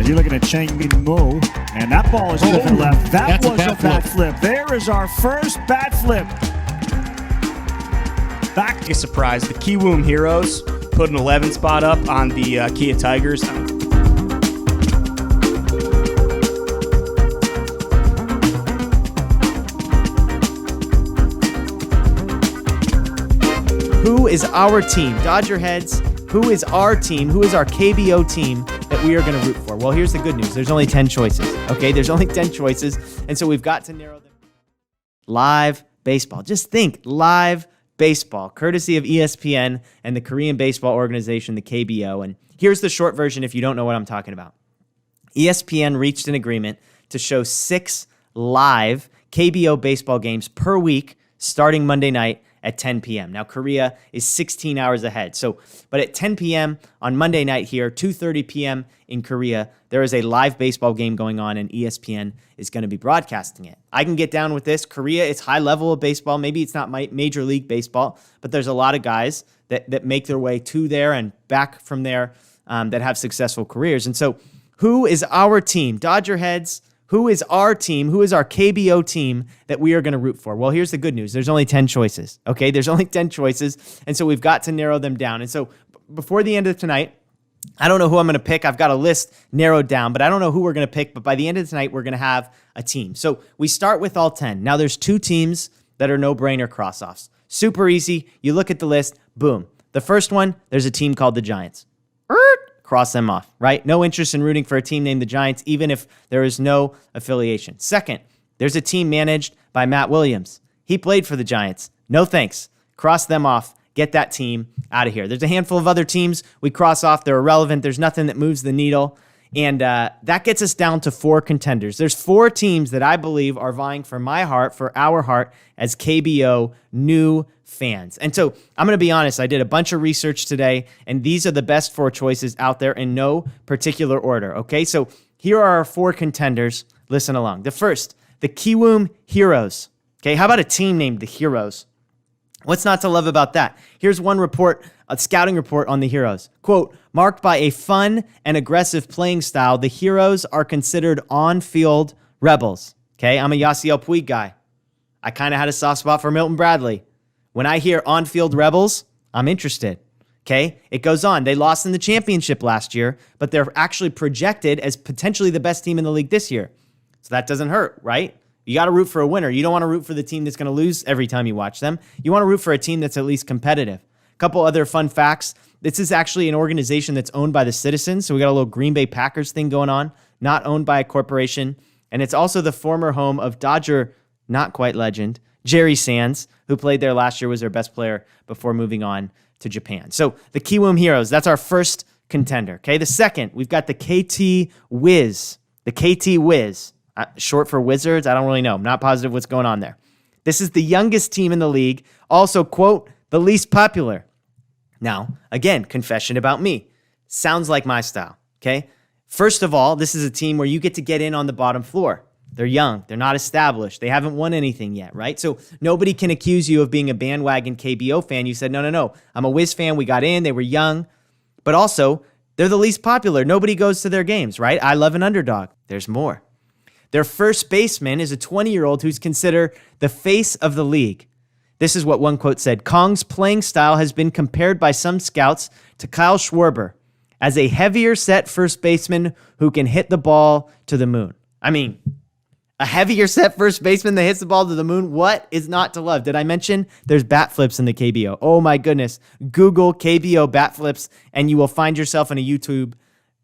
As you're looking at Chang Min Mo, and that ball is to the left. That was a bat flip. There is our first bat flip. Back a surprise. The Kiwoom Heroes put an 11 spot up on the Kia Tigers. Who is our team? Dodger heads. Who is our team? Who is our KBO team that we are going to root for? Well, here's the good news. There's only 10 choices. Okay, there's only 10 choices. And so we've got to narrow them. Live baseball. Just think, live baseball, courtesy of ESPN and the Korean baseball organization, the KBO. And here's the short version if you don't know what I'm talking about. ESPN reached an agreement to show 6 live KBO baseball games per week starting Monday night at 10 p.m. Now, Korea is 16 hours ahead. But at 10 p.m. on Monday night here, 2:30 p.m. in Korea, there is a live baseball game going on, and ESPN is going to be broadcasting it. I can get down with this. Korea, it's high level of baseball. Maybe it's not Major League Baseball, but there's a lot of guys that make their way to there and back from there that have successful careers. And so who is our team? Dodger heads. Who is our team? Who is our KBO team that we are going to root for? Well, here's the good news. There's only 10 choices, okay? There's only 10 choices, and so we've got to narrow them down. And so before the end of tonight, I don't know who I'm going to pick. I've got a list narrowed down, but I don't know who we're going to pick. But by the end of tonight, we're going to have a team. So we start with all 10. Now, there's 2 teams that are no-brainer cross-offs. Super easy. You look at the list, boom. The first one, there's a team called the Giants. Cross them off, right? No interest in rooting for a team named the Giants, even if there is no affiliation. Second, there's a team managed by Matt Williams. He played for the Giants. No thanks. Cross them off. Get that team out of here. There's a handful of other teams we cross off. They're irrelevant. There's nothing that moves the needle. And that gets us down to 4 contenders. There's 4 teams that I believe are vying for my heart, for our heart, as KBO new fans. And so I'm going to be honest, I did a bunch of research today, and these are the best 4 choices out there in no particular order, okay? So here are our 4 contenders. Listen along. The first, the Kiwoom Heroes. Okay, how about a team named the Heroes? What's not to love about that? Here's one report, a scouting report on the Heroes. Quote, marked by a fun and aggressive playing style, the Heroes are considered on-field rebels. Okay, I'm a Yasiel Puig guy. I kind of had a soft spot for Milton Bradley. When I hear on-field rebels, I'm interested. Okay, it goes on. They lost in the championship last year, but they're actually projected as potentially the best team in the league this year. So that doesn't hurt, right? You got to root for a winner. You don't want to root for the team that's going to lose every time you watch them. You want to root for a team that's at least competitive. A couple other fun facts. This is actually an organization that's owned by the citizens. So we got a little Green Bay Packers thing going on, not owned by a corporation. And it's also the former home of Dodger, not quite legend, Jerry Sands, who played there last year, was their best player before moving on to Japan. So the Kiwoom Heroes, that's our first contender. Okay, the second, we've got the KT Wiz. The KT Wiz. Short for Wizards? I don't really know. I'm not positive what's going on there. This is the youngest team in the league. Also, quote, the least popular. Now, again, confession about me. Sounds like my style, okay? First of all, this is a team where you get to get in on the bottom floor. They're young. They're not established. They haven't won anything yet, right? So nobody can accuse you of being a bandwagon KBO fan. You said, no. I'm a Wiz fan. We got in. They were young. But also, they're the least popular. Nobody goes to their games, right? I love an underdog. There's more. Their first baseman is a 20-year-old who's considered the face of the league. This is what one quote said. Kong's playing style has been compared by some scouts to Kyle Schwarber as a heavier set first baseman who can hit the ball to the moon. I mean, a heavier set first baseman that hits the ball to the moon? What is not to love? Did I mention there's bat flips in the KBO? Oh my goodness. Google KBO bat flips and you will find yourself in a YouTube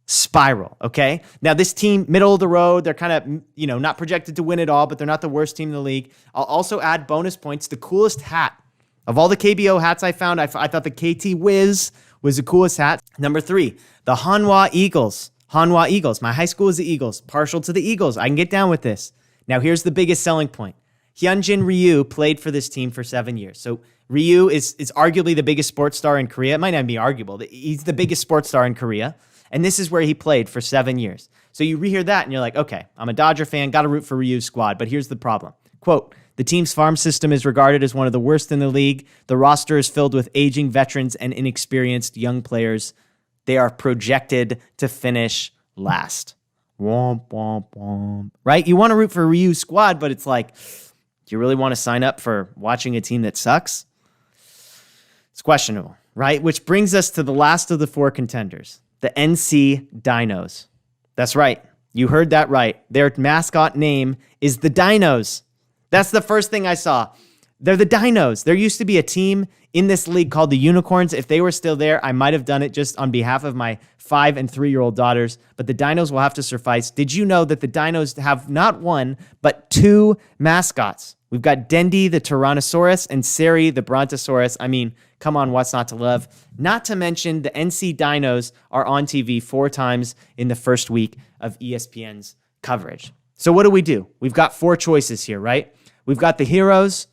spiral, okay? Now, this team, middle of the road, they're kind of, not projected to win it all, but they're not the worst team in the league. I'll also add bonus points. The coolest hat of all the KBO hats I found, I thought the KT Wiz was the coolest hat. Number 3, the Hanwha Eagles. Hanwha Eagles. My high school is the Eagles. Partial to the Eagles. I can get down with this. Now, here's the biggest selling point. Hyunjin Ryu played for this team for 7 years. So Ryu is arguably the biggest sports star in Korea. It might not be arguable. He's the biggest sports star in Korea. And this is where he played for 7 years. So you rehear that and you're like, okay, I'm a Dodger fan, got to root for Ryu's squad. But here's the problem. Quote, the team's farm system is regarded as one of the worst in the league. The roster is filled with aging veterans and inexperienced young players. They are projected to finish last. Womp, womp, womp. Right? You want to root for Ryu's squad, but it's like, do you really want to sign up for watching a team that sucks? It's questionable, right? Which brings us to the last of the 4 contenders, the NC Dinos. That's right. You heard that right. Their mascot name is the Dinos. That's the first thing I saw. They're the Dinos. There used to be a team in this league called the Unicorns. If they were still there, I might have done it just on behalf of my 5 and 3-year-old daughters, but the Dinos will have to suffice. Did you know that the Dinos have not 1, but 2 mascots? We've got Dendy, the Tyrannosaurus, and Sari, the Brontosaurus. I mean, come on, what's not to love? Not to mention the NC Dinos are on TV 4 times in the first week of ESPN's coverage. So what do? We've got 4 choices here, right? We've got the heroes,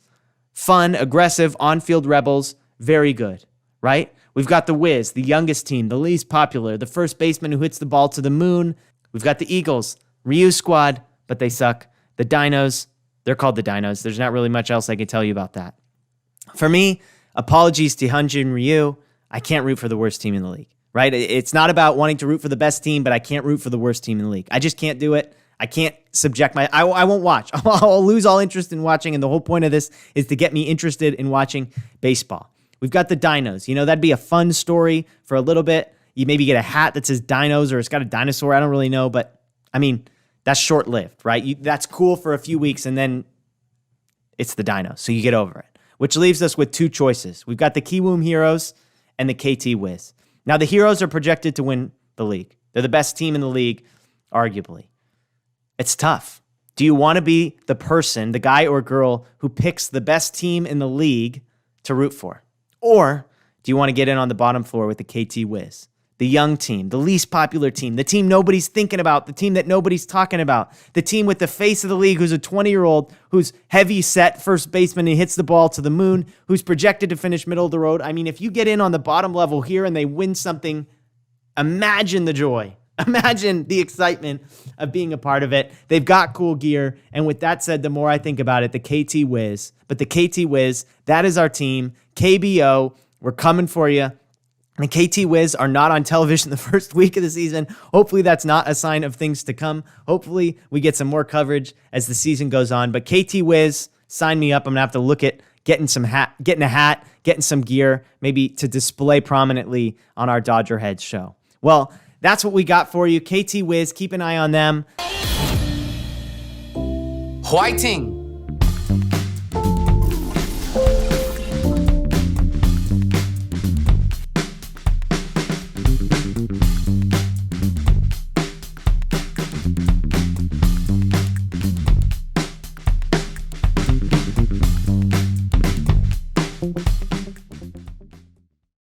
fun, aggressive, on-field rebels, very good, right? We've got the Wiz, the youngest team, the least popular, the first baseman who hits the ball to the moon. We've got the Eagles, Ryu's squad, but they suck. The Dinos, they're called the Dinos. There's not really much else I can tell you about that. For me, apologies to Hyunjin Ryu, I can't root for the worst team in the league, right? It's not about wanting to root for the best team, but I can't root for the worst team in the league. I just can't do it. I can't subject I won't watch. I'll lose all interest in watching, and the whole point of this is to get me interested in watching baseball. We've got the Dinos. You know, that'd be a fun story for a little bit. You maybe get a hat that says Dinos, or it's got a dinosaur. I don't really know, but I mean, that's short-lived, right? That's cool for a few weeks, and then it's the Dinos, so you get over it. Which leaves us with 2 choices. We've got the Kiwoom Heroes and the KT Wiz. Now, the Heroes are projected to win the league. They're the best team in the league, arguably. It's tough. Do you want to be the person, the guy or girl, who picks the best team in the league to root for? Or do you want to get in on the bottom floor with the KT Wiz? The young team, the least popular team, the team nobody's thinking about, the team that nobody's talking about, the team with the face of the league who's a 20-year-old, who's heavy set first baseman and hits the ball to the moon, who's projected to finish middle of the road. I mean, if you get in on the bottom level here and they win something, imagine the joy. Imagine the excitement of being a part of it. They've got cool gear. And with that said, the more I think about it, the KT Wiz. But the KT Wiz, that is our team. KBO, we're coming for you. The KT Wiz are not on television the first week of the season. Hopefully that's not a sign of things to come. Hopefully we get some more coverage as the season goes on. But KT Wiz, sign me up. I'm going to have to look at getting a hat, getting some gear, maybe to display prominently on our Dodger Heads show. Well, that's what we got for you. KT Wiz, keep an eye on them. 화이팅!